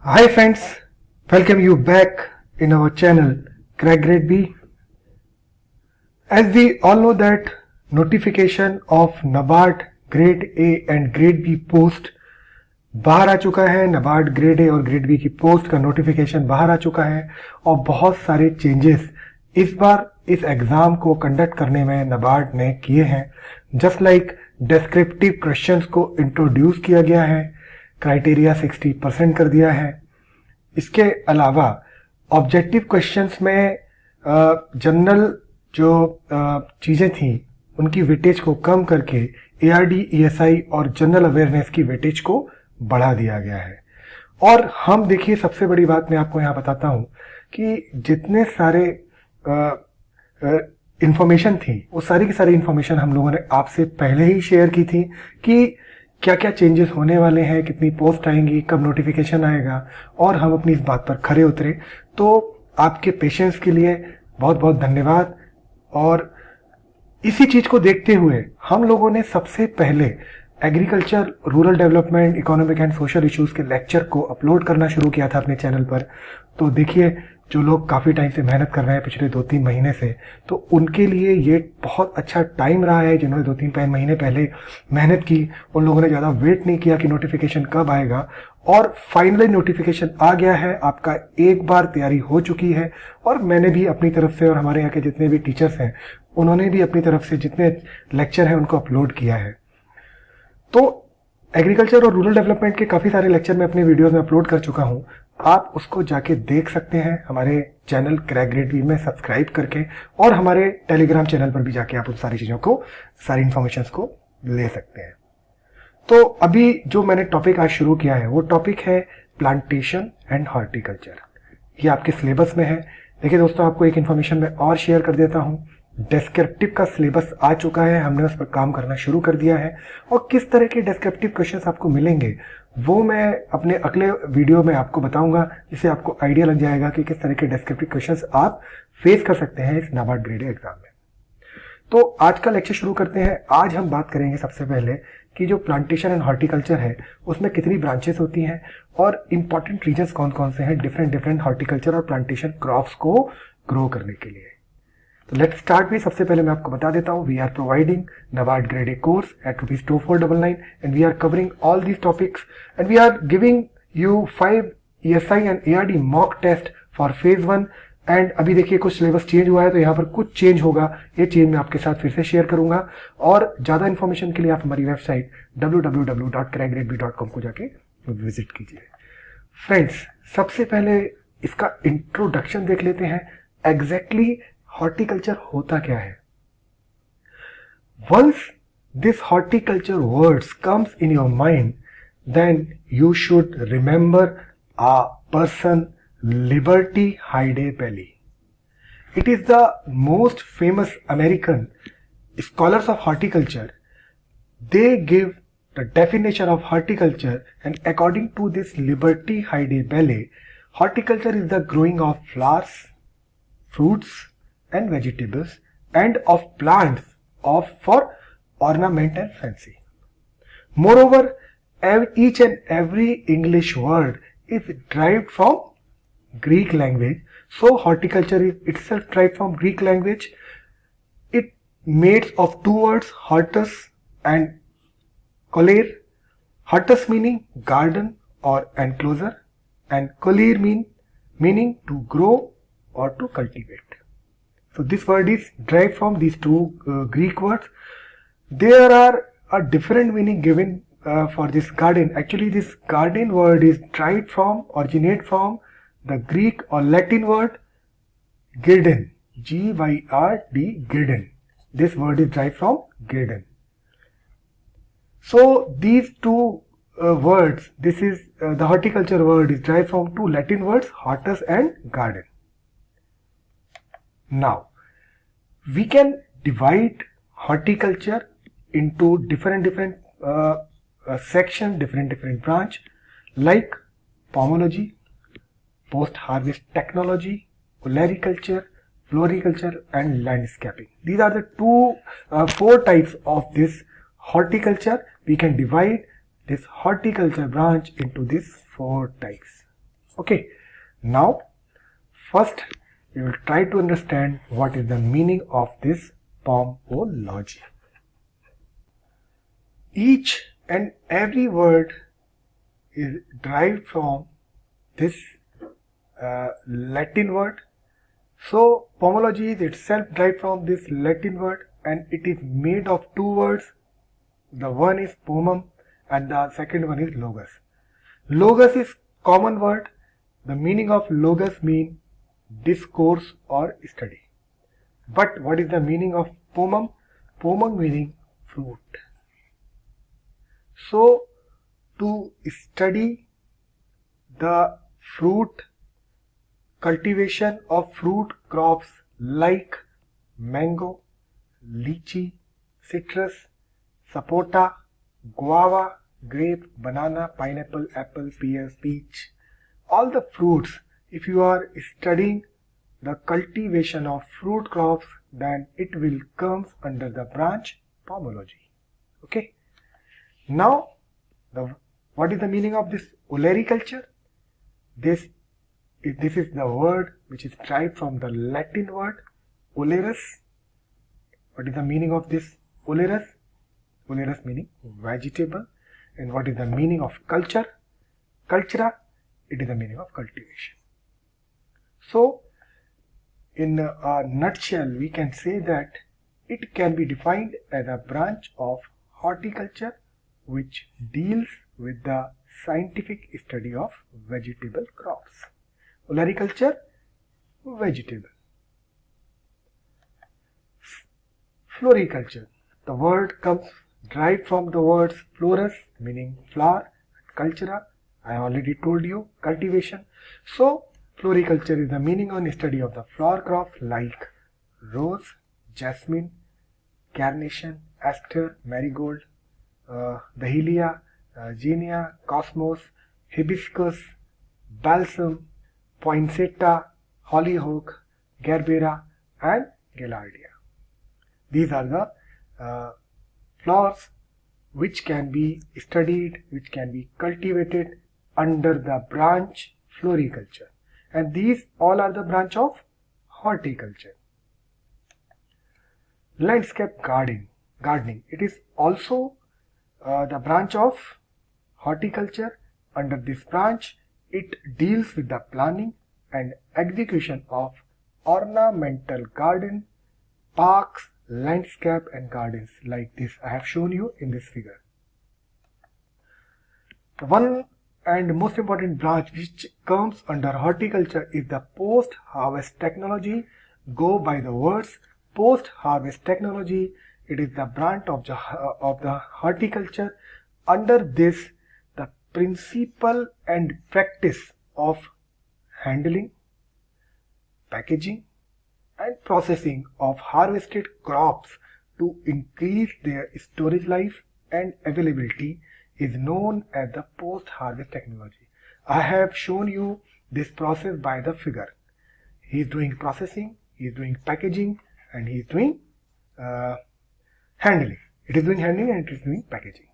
Hi friends, welcome you back in our channel Crack Grade B. As we all know that notification of NABARD Grade A and Grade B post बाहर आ चुका है। NABARD Grade A और Grade B की post का notification बाहर आ चुका है और बहुत सारे चेंजेस इस बार इस एग्जाम को कंडक्ट करने में NABARD ने किए हैं। जस्ट लाइक डिस्क्रिप्टिव क्वेश्चंस को इंट्रोड्यूस किया गया है, क्राइटेरिया 60% कर दिया है। इसके अलावा ऑब्जेक्टिव क्वेश्चंस में जनरल जो चीज़ें थी उनकी वेटेज को कम करके ARD ESI और जनरल अवेयरनेस की वेटेज को बढ़ा दिया गया है। और हम देखिए, सबसे बड़ी बात मैं आपको यहाँ बताता हूँ कि जितने सारे इंफॉर्मेशन थी वो सारी की सारी इंफॉर्मेशन हम लोगों ने आपसे पहले ही शेयर की थी कि क्या क्या चेंजेस होने वाले हैं, कितनी पोस्ट आएंगी, कब नोटिफिकेशन आएगा, और हम अपनी इस बात पर खरे उतरे। तो आपके पेशेंस के लिए बहुत बहुत धन्यवाद। और इसी चीज को देखते हुए हम लोगों ने सबसे पहले agriculture, rural development, economic and social issues के लेक्चर को अपलोड करना शुरू किया था अपने चैनल पर। तो देखिए, जो लोग काफ़ी टाइम से मेहनत कर रहे हैं पिछले 2-3 महीने से, तो उनके लिए ये बहुत अच्छा टाइम रहा है। जिन्होंने 2-3 महीने पहले मेहनत की, उन लोगों ने ज़्यादा वेट नहीं किया कि नोटिफिकेशन कब आएगा, और फाइनली नोटिफिकेशन आ गया है। आपका एक बार तैयारी हो चुकी है और मैंने भी अपनी तरफ से, और हमारे यहाँ के जितने भी टीचर्स हैं उन्होंने भी अपनी तरफ से जितने लेक्चर हैं उनको अपलोड किया है। तो एग्रीकल्चर और रूरल डेवलपमेंट के काफ़ी सारे लेक्चर मैं अपने वीडियोस में अपलोड कर चुका हूँ। आप उसको जाके देख सकते हैं हमारे चैनल क्रैक ग्रेड बी में सब्सक्राइब करके, और हमारे टेलीग्राम चैनल पर भी जाके आप उन सारी चीज़ों को, सारी इंफॉर्मेशंस को ले सकते हैं। तो अभी जो मैंने टॉपिक आज शुरू किया है वो टॉपिक है प्लांटेशन एंड हॉर्टिकल्चर। ये आपके सिलेबस में है। देखिए दोस्तों, आपको एक इन्फॉर्मेशन मैं और शेयर कर देता हूँ। डिस्क्रिप्टिव का सिलेबस आ चुका है, हमने उस पर काम करना शुरू कर दिया है, और किस तरह के डिस्क्रिप्टिव क्वेश्चंस आपको मिलेंगे वो मैं अपने अगले वीडियो में आपको बताऊंगा, जिससे आपको आइडिया लग जाएगा कि किस तरह के डिस्क्रिप्टिव क्वेश्चंस आप फेस कर सकते हैं इस नाबार्ड ग्रेड ए एग्जाम में। तो आज का लेक्चर शुरू करते हैं। आज हम बात करेंगे सबसे पहले कि जो प्लांटेशन एंड हॉर्टिकल्चर है उसमें कितनी ब्रांचेस होती हैं और इंपॉर्टेंट रीजन्स कौन कौन से हैं डिफरेंट हॉर्टिकल्चर और प्लांटेशन क्रॉप्स को ग्रो करने के लिए। तो लेट्स स्टार्ट भी। सबसे पहले मैं आपको बता देता हूँ, we are providing NABARD grade A course at ₹2499 and we are covering all these topics and we are giving you 5 ESI and ARD mock test for phase 1। And अभी देखिए कुछ सिलेबस चेंज हुआ है तो यहाँ पर कुछ चेंज होगा, ये चेंज मैं आपके साथ फिर से शेयर करूंगा। और ज़्यादा इन्फॉर्मेशन के लिए आप हमारी वेबसाइट www.crackgradeb.com को जाके विजिट कीजिए। फ्रेंड्स, सबसे पहले इसका इंट्रोडक्शन देख लेते हैं। एग्जैक्टली हॉर्टिकल्चर होता क्या है। Once this horticulture words comes in your mind, then you should remember a person, Liberty Hyde Bailey. It is the most famous American scholars of horticulture. They give the definition of horticulture, and according to this Liberty Hyde Bailey, horticulture is the growing of flowers, fruits and vegetables and of plants for ornament and fancy. Moreover, each and every English word is derived from Greek language. So horticulture is itself derived from Greek language. It made of two words, hortus and colere. Hortus meaning garden or enclosure, and colere meaning to grow or to cultivate. So this word is derived from these two Greek words. There are a different meaning given for this garden. Actually, this garden word is originate from the Greek or Latin word girden, G-Y-R-D, girden. This word is derived from girden. So these two words, this is the horticulture word is derived from two Latin words, hortus and garden. Now, we can divide horticulture into different sections, different branch, like pomology, post-harvest technology, olericulture, floriculture, and landscaping. These are the 4 types of this horticulture. We can divide this horticulture branch into these 4 types. Okay, now first we will try to understand what is the meaning of this pomology. Each and every word is derived from this Latin word. So pomology is itself derived from this Latin word, and it is made of two words. The one is pomum and the second one is logos. Logos is common word. The meaning of logos means discourse or study. But what is the meaning of pomum? Pomum meaning fruit. So to study the fruit, cultivation of fruit crops like mango, lychee, citrus, sapota, guava, grape, banana, pineapple, apple, pear, peach, all the fruits. If you are studying the cultivation of fruit crops, then it will come under the branch pomology. Okay. Now, what is the meaning of this olericulture? This is the word which is derived from the Latin word olerus. What is the meaning of this olerus? Olerus meaning vegetable. And what is the meaning of culture? Cultura, it is the meaning of cultivation. So, in a nutshell, we can say that it can be defined as a branch of horticulture which deals with the scientific study of vegetable crops. Olericulture, vegetable. Floriculture. The word comes derived from the words florus, meaning flower, cultura, I already told you, cultivation. So, floriculture is the meaning and study of the flower crops like rose, jasmine, carnation, aster, marigold, dahlia, zinnia, cosmos, hibiscus, balsam, poinsettia, hollyhock, gerbera, and gaillardia. These are the flowers which can be studied, which can be cultivated under the branch floriculture. And these all are the branch of horticulture. Landscape gardening. It is also the branch of horticulture. Under this branch, it deals with the planning and execution of ornamental garden, parks, landscape and gardens like this I have shown you in this figure. The one and most important branch which comes under horticulture is the post-harvest technology. Go by the words post-harvest technology. It is the branch of the horticulture. Under this, the principle and practice of handling, packaging, and processing of harvested crops to increase their storage life and availability is known as the post-harvest technology. I have shown you this process by the figure. He is doing processing, he is doing packaging, and he is doing handling. It is doing handling and it is doing packaging.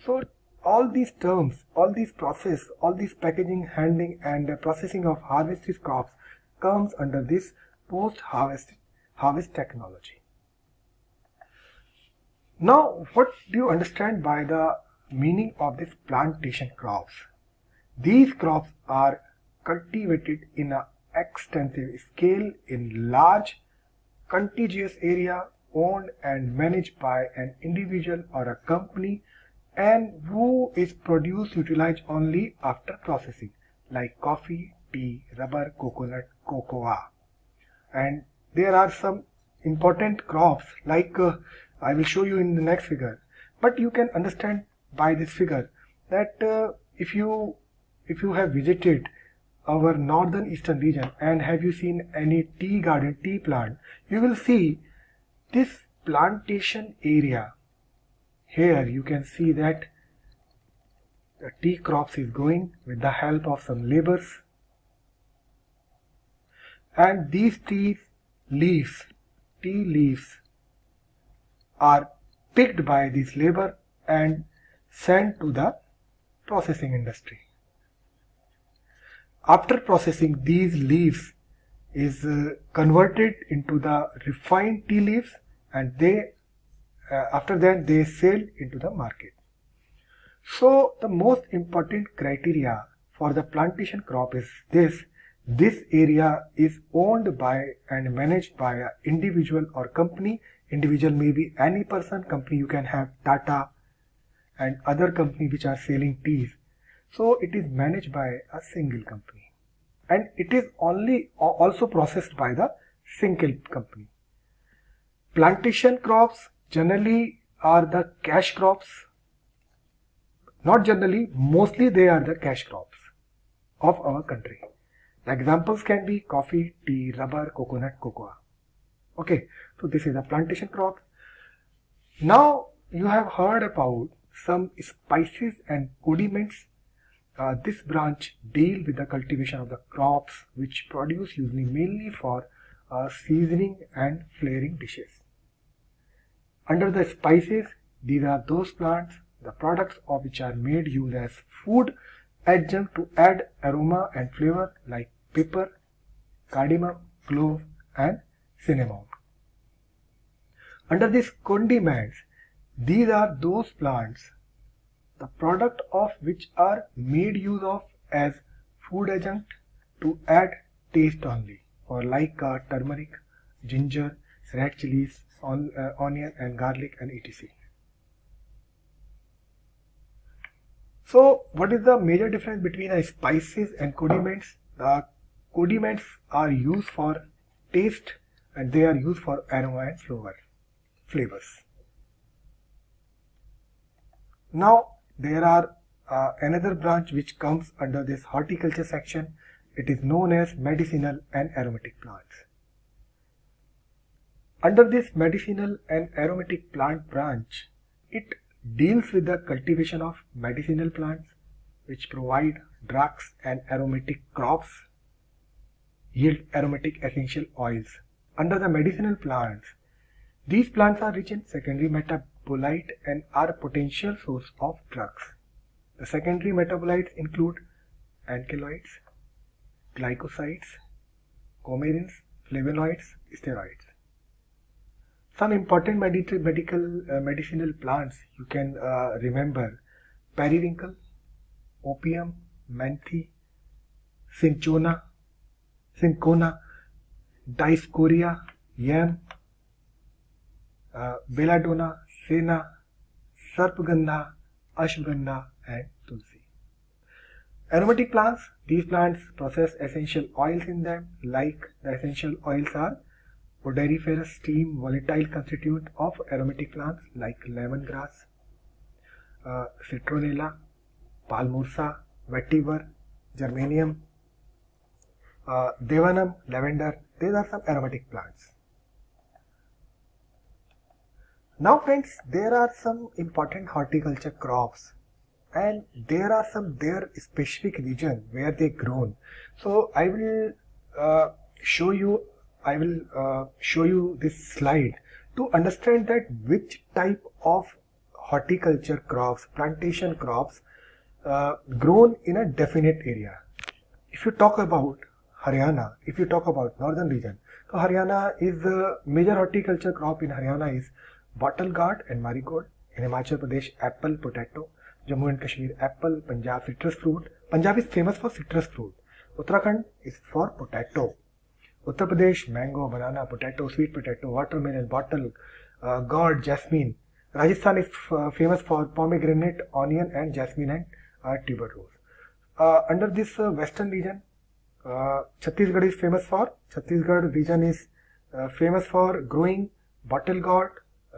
So all these terms, all these process, all these packaging, handling and processing of harvested crops comes under this post-harvest technology. Now, what do you understand by the meaning of this plantation crops? These crops are cultivated in an extensive scale in large contiguous area owned and managed by an individual or a company, and who is produce utilized only after processing, like coffee, tea, rubber, coconut, cocoa. And there are some important crops like I will show you in the next figure. But you can understand by this figure that if you have visited our northern eastern region and have you seen any tea garden, tea plant, you will see this plantation area. Here you can see that the tea crops is growing with the help of some laborers. And these tea leaves are picked by this labor and sent to the processing industry. After processing, these leaves is converted into the refined tea leaves, and they after that they sell into the market. So the most important criteria for the plantation crop is this area is owned by and managed by an individual or company. Individual may be any person, company you can have Tata and other company which are selling teas. So it is managed by a single company, and it is only also processed by the single company. Plantation crops generally are the cash crops. Not generally, mostly they are the cash crops of our country. The examples can be coffee, tea, rubber, coconut, cocoa. Okay, so this is a plantation crop. Now you have heard about some spices and condiments. This branch deal with the cultivation of the crops which produce usually mainly for seasoning and flavoring dishes. Under the spices, these are those plants, the products of which are made use as food adjunct to add aroma and flavor like pepper, cardamom, clove and cinnamon. Under these condiments, these are those plants, the product of which are made use of as food adjunct to add taste only, or like turmeric, ginger, red chilies, onion and garlic and etc. So what is the major difference between spices and condiments? The condiments are used for taste and they are used for aroma and flavors. Now there are another branch which comes under this horticulture section. It is known as medicinal and aromatic plants. Under this medicinal and aromatic plant branch, it deals with the cultivation of medicinal plants which provide drugs and aromatic crops, yield aromatic essential oils. Under the medicinal plants, these plants are rich in secondary metabolite and are a potential source of drugs. The secondary metabolites include alkaloids, glycosides, coumarins, flavonoids, steroids. Some important medicinal plants you can remember: periwinkle, opium, menthe, cinchona, dioscorea, yam, belladonna, senna, sarpagandha, ashwagandha and tulsi. Aromatic plants, these plants possess essential oils in them, like the essential oils are odoriferous steam volatile constituent of aromatic plants like lemongrass, citronella, palmursa, vetiver, geranium, devanum, lavender. These are some aromatic plants. Now friends, there are some important horticulture crops and there are some their specific region where they grown. So I will show you this slide to understand that which type of horticulture crops, plantation crops grown in a definite area. If you talk about Haryana, if you talk about northern region, so Haryana is the major horticulture crop in Haryana is bottle gourd and marigold. In Himachal Pradesh, apple, potato. Jammu and Kashmir, apple. Punjab, citrus fruit. Punjab is famous for citrus fruit. Uttarakhand is for potato. Uttar Pradesh, mango, banana, potato, sweet potato, watermelon, bottle, gourd, jasmine. Rajasthan is famous for pomegranate, onion and jasmine and tuberose. Under this western region, Chhattisgarh is famous for, Chhattisgarh region is famous for growing bottle gourd,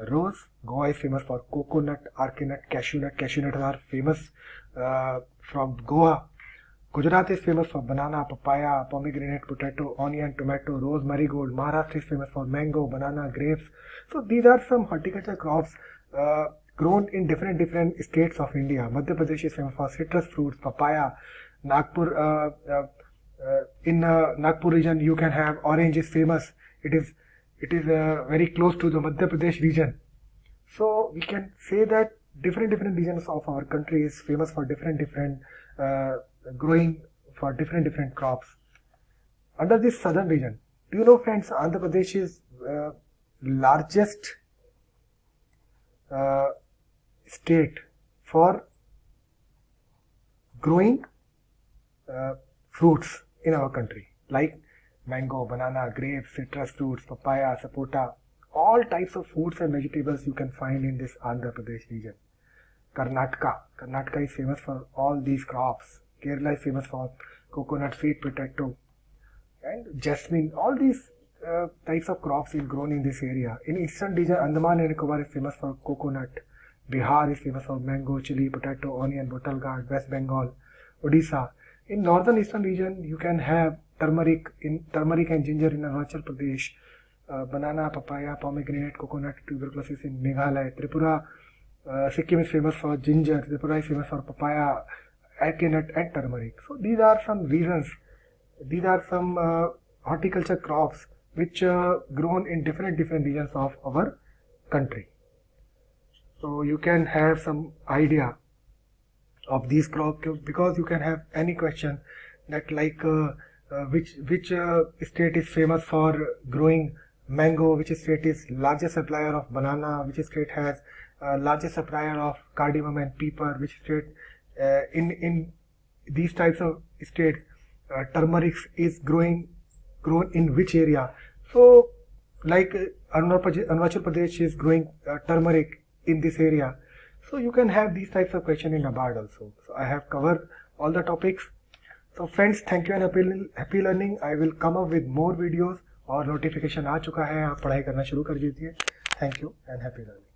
rose. Goa is famous for coconut, areca, cashew nut. Cashew nuts are famous from Goa. Gujarat is famous for banana, papaya, pomegranate, potato, onion, tomato, rose, marigold. Maharashtra is famous for mango, banana, grapes. So these are some horticulture crops grown in different states of India. Madhya Pradesh is famous for citrus fruits, papaya. Nagpur, in Nagpur region you can have orange is famous. It is very close to the Madhya Pradesh region. So we can say that different regions of our country is famous for different growing for different crops. Under this southern region, do you know friends, Andhra Pradesh is largest state for growing fruits in our country, like mango, banana, grapes, citrus fruits, papaya, sapota, all types of fruits and vegetables you can find in this Andhra Pradesh region. Karnataka is famous for all these crops. Kerala is famous for coconut, sweet potato, and jasmine. All these types of crops is grown in this area. In eastern region, Andaman and Nicobar is famous for coconut. Bihar is famous for mango, chili, potato, onion, bottle gourd. West Bengal, Odisha. In northern eastern region, you can have turmeric and ginger in Arunachal Pradesh, banana, papaya, pomegranate, coconut, tuberculosis in Meghalaya. Tripura, Sikkim is famous for ginger. Tripura is famous for papaya, ackee nut, and turmeric. So these are some reasons. These are some horticulture crops which grown in different regions of our country. So you can have some idea of these crops, because you can have any question that like which state is famous for growing mango, which state is largest supplier of banana, which state has largest supplier of cardamom and pepper, which state in these types of states turmeric is grown in which area. So like Arunachal Pradesh is growing turmeric in this area. So you can have these types of questions in NABARD also. So I have covered all the topics. So friends, thank you and happy learning. I will come up with more videos और notification आ चुका है, आप पढ़ाई करना शुरू कर दीजिए. Thank you and happy learning.